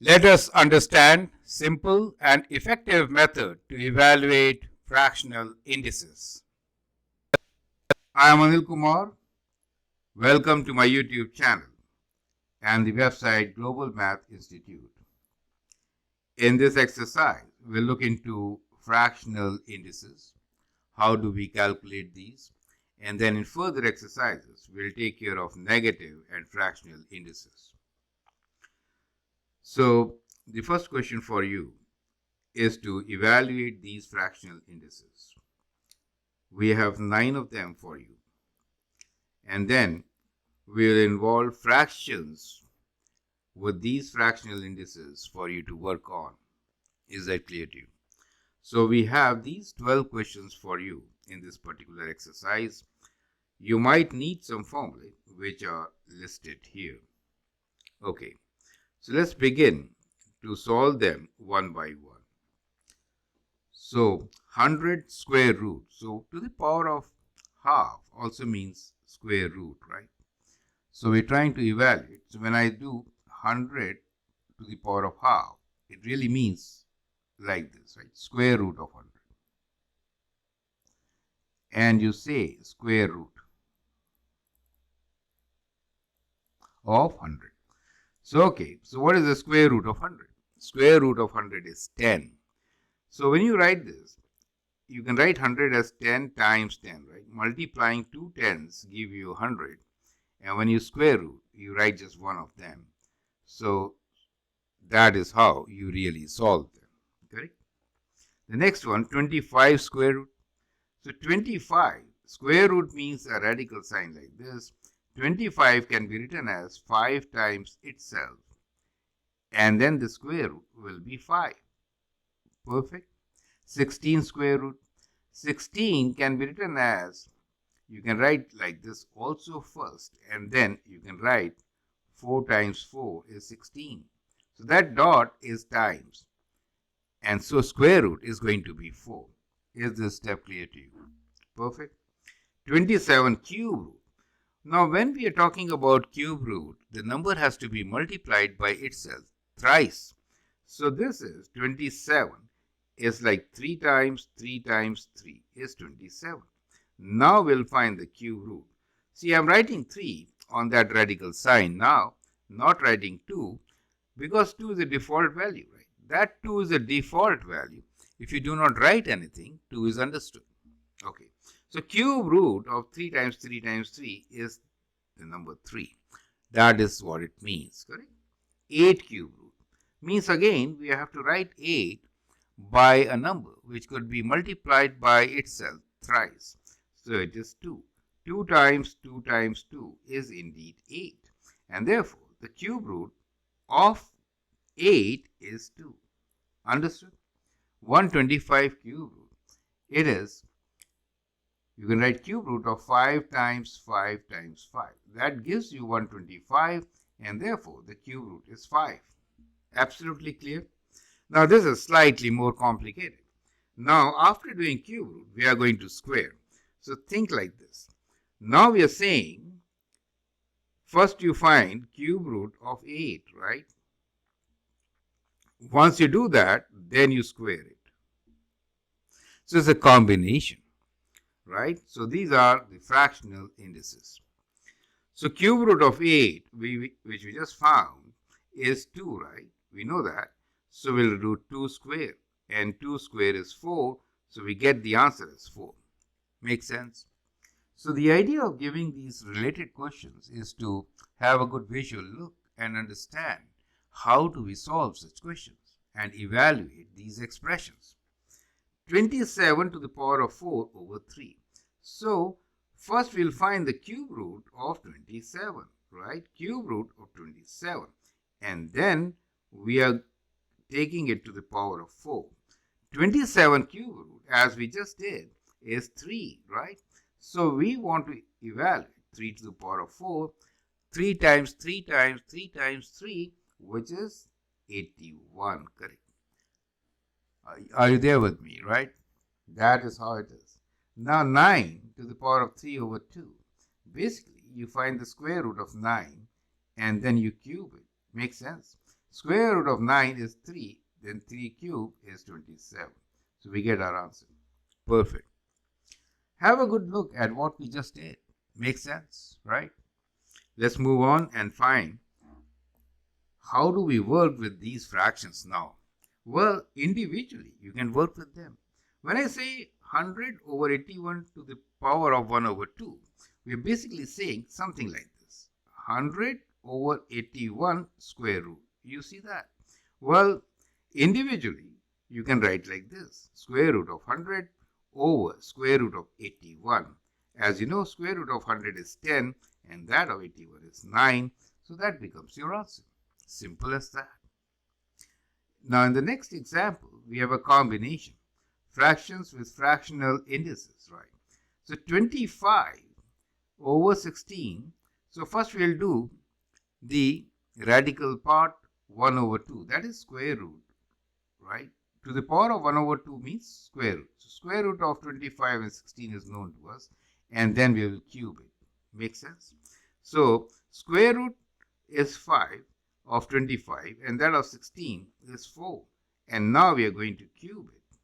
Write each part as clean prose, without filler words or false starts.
Let us understand simple and effective method to evaluate fractional indices. I am Anil Kumar. Welcome to my YouTube channel and the website Global Math Institute. In this exercise, we'll look into fractional indices. How do we calculate these? And then in further exercises, we'll take care of negative and fractional indices. So the first question for you is to evaluate these fractional indices. We have 9 of them for you. And then we'll involve fractions with these fractional indices for you to work on. Is that clear to you? So we have these 12 questions for you in this particular exercise. You might need some formulae which are listed here. Okay, so let's begin to solve them one by one. So 100 square root. So to the power of half also means square root, right? So we're trying to evaluate. So when I do 100 to the power of half, it really means like this, right? Square root of 100. And you say square root of 100. So okay, so what is the square root of 100? Square root of 100 is 10. So when you write this, you can write 100 as 10 times 10, right? Multiplying two tens give you 100. And when you square root, you write just one of them. So that is how you really solve them, correct? The next one, 25 square root. So 25, square root means a radical sign like this. 25 can be written as 5 times itself. And then the square root will be 5. Perfect. 16 square root. 16 can be written as, you can write like this also first, and then you can write 4 times 4 is 16. So that dot is times. And so square root is going to be 4. Is this step clear to you? Perfect. 27 cube root. Now when we are talking about cube root, the number has to be multiplied by itself thrice. So this is 27 is like 3 times 3 times 3 is 27. Now we'll find the cube root. See, I'm writing 3 on that radical sign now, not writing 2, because 2 is a default value, right? That 2 is a default value. If you do not write anything, 2 is understood. Okay, so cube root of 3 times 3 times 3 is the number 3. That is what it means, correct? 8 cube root means again we have to write 8 by a number which could be multiplied by itself thrice. So it is 2. 2 times 2 times 2 is indeed 8. And therefore, the cube root of 8 is 2. Understood? 125 cube root. It is, you can write cube root of 5 times 5 times 5. That gives you 125, and therefore the cube root is 5. Absolutely clear? Now this is slightly more complicated. Now after doing cube root, we are going to square. So think like this. Now we are saying, first you find cube root of 8, right? Once you do that, then you square it. So it's a combination, right? So these are the fractional indices. So cube root of 8, which we just found, is 2, right? We know that. So we'll do 2 square, and 2 square is 4. So we get the answer as 4. Makes sense? So the idea of giving these related questions is to have a good visual look and understand how do we solve such questions and evaluate these expressions. 27 to the power of 4 over 3. So first we'll find the cube root of 27, right? Cube root of 27. And then we are taking it to the power of 4. 27 cube root, as we just did, is 3, right? So we want to evaluate 3 to the power of 4. 3 times 3 times 3 times 3, which is 81, correct? Are you there with me, right? That is how it is. Now 9 to the power of 3 over 2. Basically, you find the square root of 9 and then you cube it. Makes sense? Square root of 9 is 3. Then 3 cube is 27. So we get our answer. Perfect. Have a good look at what we just did. Makes sense, right? Let's move on and find how do we work with these fractions now. Well, individually, you can work with them. When I say 100 over 81 to the power of 1 over 2, we're basically saying something like this. 100 over 81 square root. You see that? Well, individually, you can write like this. Square root of 100 over square root of 81. As you know, square root of 100 is 10 and that of 81 is 9. So that becomes your answer. Simple as that. Now in the next example, we have a combination. Fractions with fractional indices, right? So 25 over 16. So first we'll do the radical part 1 over 2. That is square root, right? To the power of 1 over 2 means square root. So square root of 25 and 16 is known to us. And then we will cube it. Make sense? So square root is 5 of 25 and that of 16 is 4. And now we are going to cube it.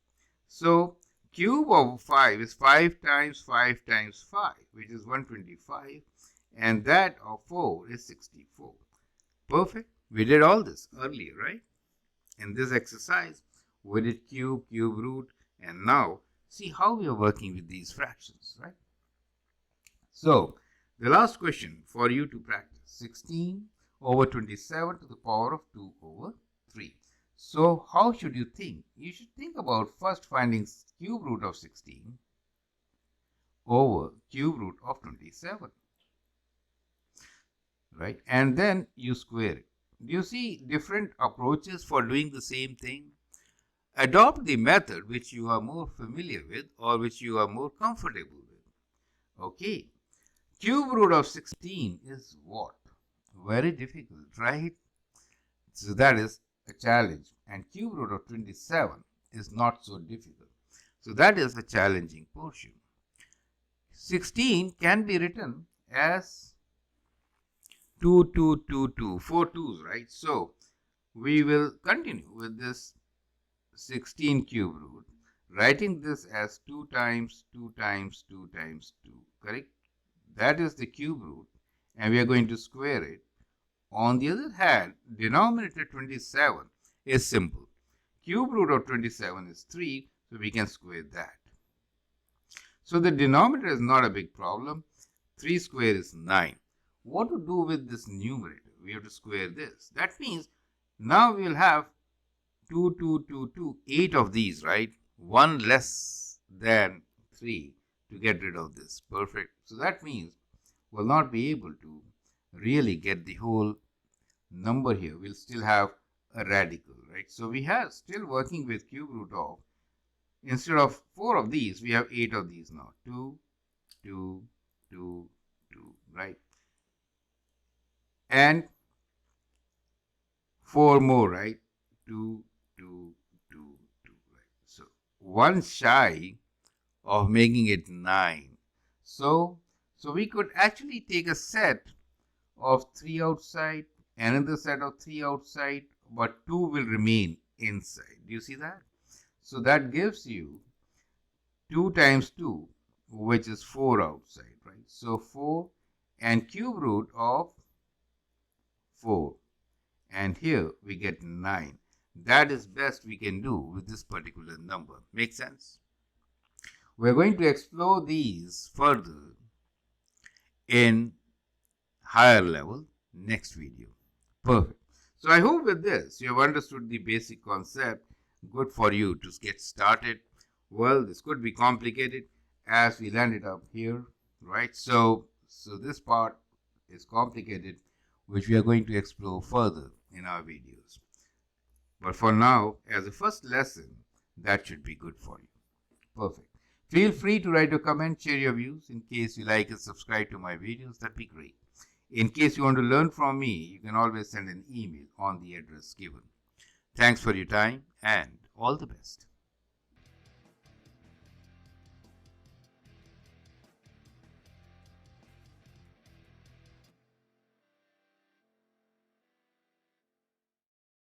So cube of 5 is 5 times 5 times 5, which is 125. And that of 4 is 64. Perfect. We did all this earlier, right? In this exercise, we did cube, cube root, and now see how we are working with these fractions, right? So, the last question for you to practice, 16 over 27 to the power of 2 over 3. So, how should you think? You should think about first finding cube root of 16 over cube root of 27, right? And then you square it. Do you see different approaches for doing the same thing? Adopt the method which you are more familiar with or which you are more comfortable with. Okay. Cube root of 16 is what? Very difficult, right? So that is a challenge. And cube root of 27 is not so difficult. So that is a challenging portion. 16 can be written as 2, 2, 2, 2, 4 2's, right? So we will continue with this 16 cube root, writing this as 2 times 2 times 2 times 2, correct? That is the cube root, and we are going to square it. On the other hand, denominator 27 is simple. Cube root of 27 is 3, so we can square that. So the denominator is not a big problem. 3 square is 9. What to do with this numerator? We have to square this. That means now we will have 2, 2, 2, 2, 8 of these, right? 1 less than 3 to get rid of this. Perfect. So that means we'll not be able to really get the whole number here. We'll still have a radical, right? So we have still working with cube root of, instead of 4 of these, we have 8 of these now. 2, 2, 2, 2, right? And 4 more, right? 2, 2, 2, 2, right? So 1 shy of making it 9. So we could actually take a set of 3 outside, another set of 3 outside, but 2 will remain inside. Do you see that? So that gives you 2 times 2, which is 4 outside, right? So 4 and cube root of 4. And here we get 9. That is best we can do with this particular number. Make sense? We're going to explore these further in higher level next video. Perfect. So I hope with this you have understood the basic concept. Good for you to get started. Well, this could be complicated as we landed up here, right? So this part is complicated, which we are going to explore further in our videos. But for now, as a first lesson, that should be good for you. Perfect. Feel free to write a comment, share your views. In case you like and subscribe to my videos, that'd be great. In case you want to learn from me, you can always send an email on the address given. Thanks for your time and all the best.